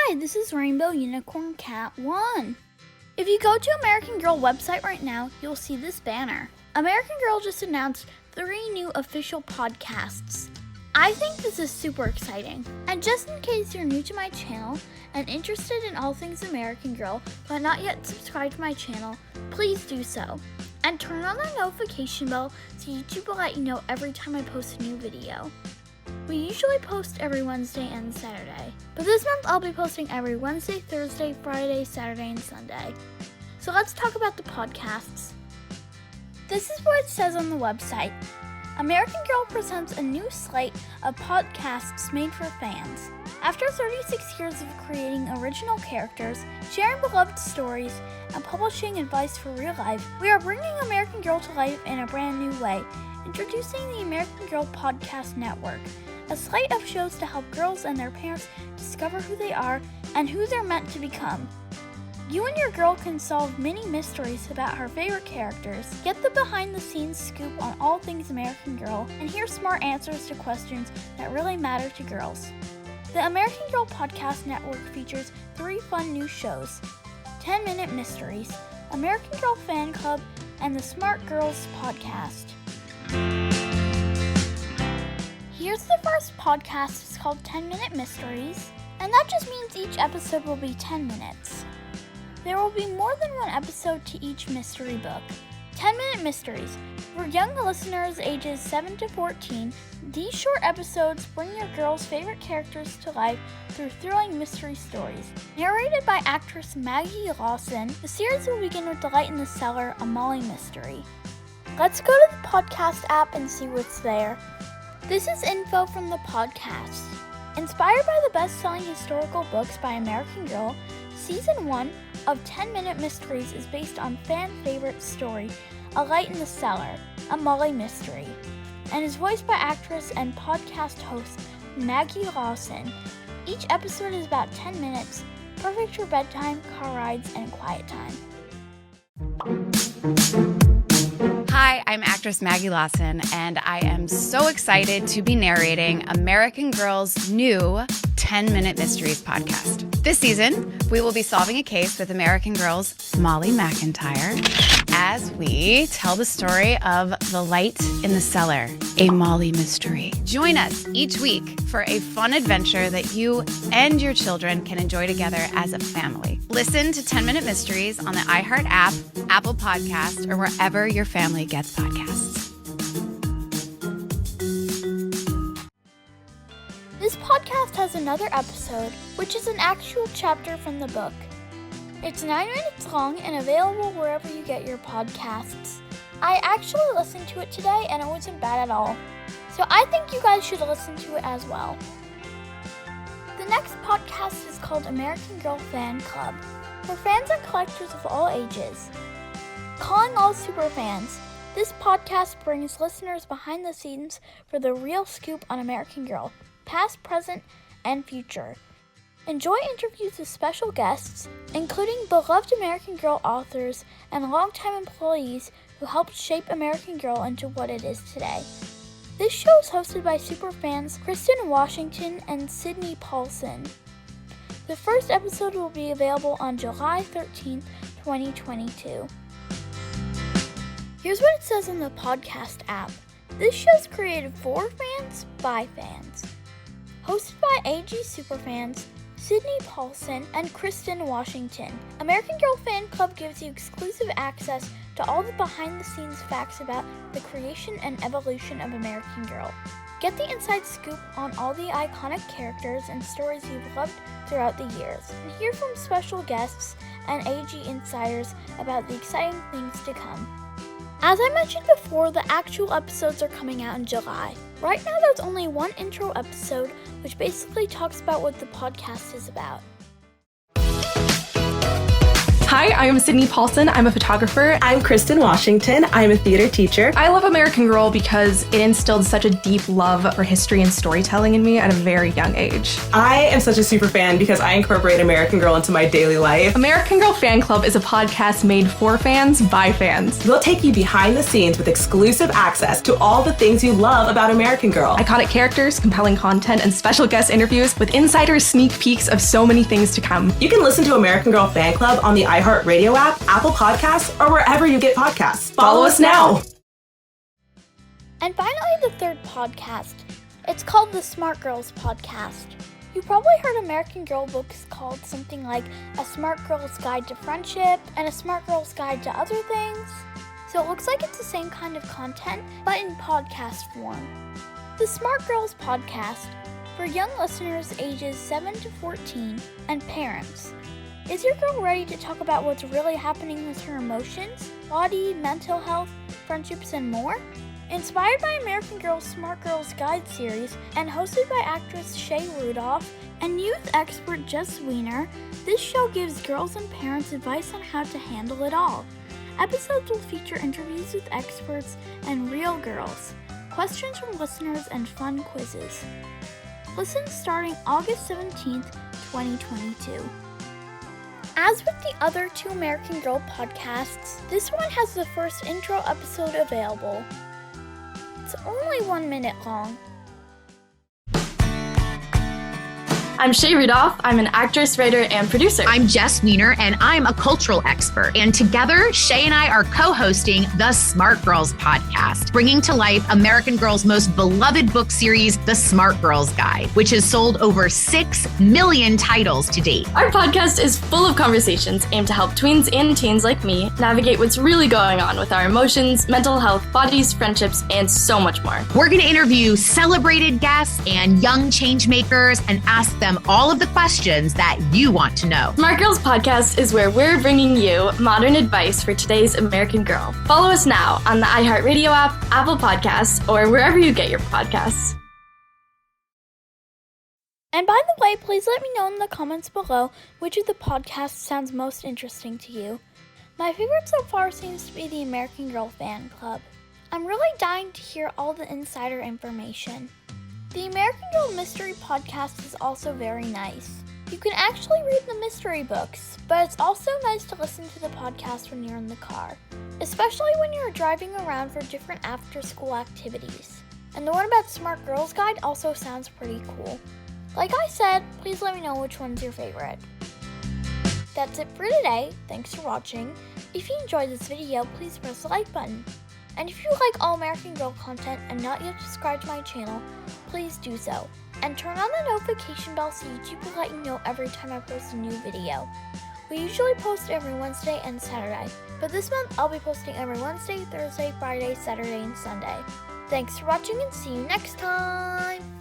Hi, this is Rainbow Unicorn Cat 1. If you go to American Girl website right now, you'll see this banner. American Girl just announced 3 new official podcasts. I think this is super exciting. And just in case you're new to my channel and interested in all things American Girl, but not yet subscribed to my channel, please do so. And turn on the notification bell so YouTube will let you know every time I post a new video. We usually post every Wednesday and Saturday, but this month I'll be posting every Wednesday, Thursday, Friday, Saturday, and Sunday. So let's talk about the podcasts. This is what it says on the website. American Girl presents a new slate of podcasts made for fans. After 36 years of creating original characters, sharing beloved stories, and publishing advice for real life, we are bringing American Girl to life in a brand new way, introducing the American Girl Podcast Network, a slate of shows to help girls and their parents discover who they are and who they're meant to become. You and your girl can solve many mysteries about her favorite characters, get the behind-the-scenes scoop on all things American Girl, and hear smart answers to questions that really matter to girls. The American Girl Podcast Network features 3 fun new shows: 10-Minute Mysteries, American Girl Fan Club, and the Smart Girls Podcast. Here's the first podcast. It's called 10-Minute Mysteries, and that just means each episode will be 10 minutes. There will be more than one episode to each mystery book. 10-Minute Mysteries. For young listeners ages 7 to 14, these short episodes bring your girl's favorite characters to life through thrilling mystery stories. Narrated by actress Maggie Lawson, the series will begin with The Light in the Cellar, a Molly mystery. Let's go to the podcast app and see what's there. This is info from the podcast. Inspired by the best-selling historical books by American Girl, Season 1 of 10-Minute Mysteries is based on fan-favorite story, A Light in the Cellar, a Molly mystery, and is voiced by actress and podcast host Maggie Lawson. Each episode is about 10 minutes, perfect for bedtime, car rides, and quiet time. Hi, I'm actress Maggie Lawson, and I am so excited to be narrating American Girl's new 10-Minute Mysteries podcast. This season, we will be solving a case with American Girl's Molly McIntyre as we tell the story of The Light in the Cellar, a Molly mystery. Join us each week for a fun adventure that you and your children can enjoy together as a family. Listen to 10-Minute Mysteries on the iHeart app, Apple Podcast, or wherever your family gets podcasts. This podcast has another episode, which is an actual chapter from the book. It's 9 minutes long and available wherever you get your podcasts. I actually listened to it today and it wasn't bad at all. So I think you guys should listen to it as well. The next podcast is called American Girl Fan Club, for fans and collectors of all ages. Calling all superfans, this podcast brings listeners behind the scenes for the real scoop on American Girl, past, present, and future. Enjoy interviews with special guests, including beloved American Girl authors and longtime employees who helped shape American Girl into what it is today. This show is hosted by superfans Kristen Washington and Sydney Paulson. The first episode will be available on July 13th, 2022. Here's what it says on the podcast app. This show's created for fans, by fans. Hosted by AG Superfans, Sydney Paulson, and Kristen Washington. American Girl Fan Club gives you exclusive access to all the behind-the-scenes facts about the creation and evolution of American Girl. Get the inside scoop on all the iconic characters and stories you've loved throughout the years, and hear from special guests and AG insiders about the exciting things to come. As I mentioned before, the actual episodes are coming out in July. Right now there's only one intro episode, which basically talks about what the podcast is about. Hi, I'm Sydney Paulson. I'm a photographer. I'm Kristen Washington. I'm a theater teacher. I love American Girl because it instilled such a deep love for history and storytelling in me at a very young age. I am such a super fan because I incorporate American Girl into my daily life. American Girl Fan Club is a podcast made for fans by fans. We'll take you behind the scenes with exclusive access to all the things you love about American Girl. Iconic characters, compelling content, and special guest interviews with insider sneak peeks of so many things to come. You can listen to American Girl Fan Club on the iHeartRadio app, Apple Podcasts, or wherever you get podcasts. Follow us now. And finally, the third podcast. It's called the Smart Girls Podcast. You probably heard American Girl books called something like A Smart Girl's Guide to Friendship and A Smart Girl's Guide to Other Things. So it looks like it's the same kind of content, but in podcast form. The Smart Girls Podcast for young listeners ages 7 to 14 and parents. Is your girl ready to talk about what's really happening with her emotions, body, mental health, friendships, and more? Inspired by American Girl's Smart Girls Guide series and hosted by actress Shea Rudolph and youth expert Jess Wiener, this show gives girls and parents advice on how to handle it all. Episodes will feature interviews with experts and real girls, questions from listeners, and fun quizzes. Listen starting August 17th, 2022. As with the other two American Girl podcasts, this one has the first intro episode available. It's only 1 minute long. I'm Shea Rudolph. I'm an actress, writer, and producer. I'm Jess Wiener, and I'm a cultural expert. And together, Shea and I are co-hosting the Smart Girls podcast, bringing to life American Girl's most beloved book series, The Smart Girls Guide, which has sold over 6 million titles to date. Our podcast is full of conversations aimed to help tweens and teens like me navigate what's really going on with our emotions, mental health, bodies, friendships, and so much more. We're going to interview celebrated guests and young change makers and ask them all of the questions that you want to know. Smart Girls Podcast is where we're bringing you modern advice for today's American Girl. Follow us now on the iHeartRadio app, Apple Podcasts, or wherever you get your podcasts. And by the way, please let me know in the comments below which of the podcasts sounds most interesting to you. My favorite so far seems to be the American Girl Fan Club. I'm really dying to hear all the insider information. The American Girl Mystery Podcast is also very nice. You can actually read the mystery books, but it's also nice to listen to the podcast when you're in the car, especially when you're driving around for different after-school activities. And the one about Smart Girls Guide also sounds pretty cool. Like I said, please let me know which one's your favorite. That's it for today. Thanks for watching. If you enjoyed this video, please press the like button. And if you like all American Girl content and not yet subscribed to my channel, please do so. And turn on the notification bell so YouTube will let you know every time I post a new video. We usually post every Wednesday and Saturday, but this month I'll be posting every Wednesday, Thursday, Friday, Saturday, and Sunday. Thanks for watching and see you next time!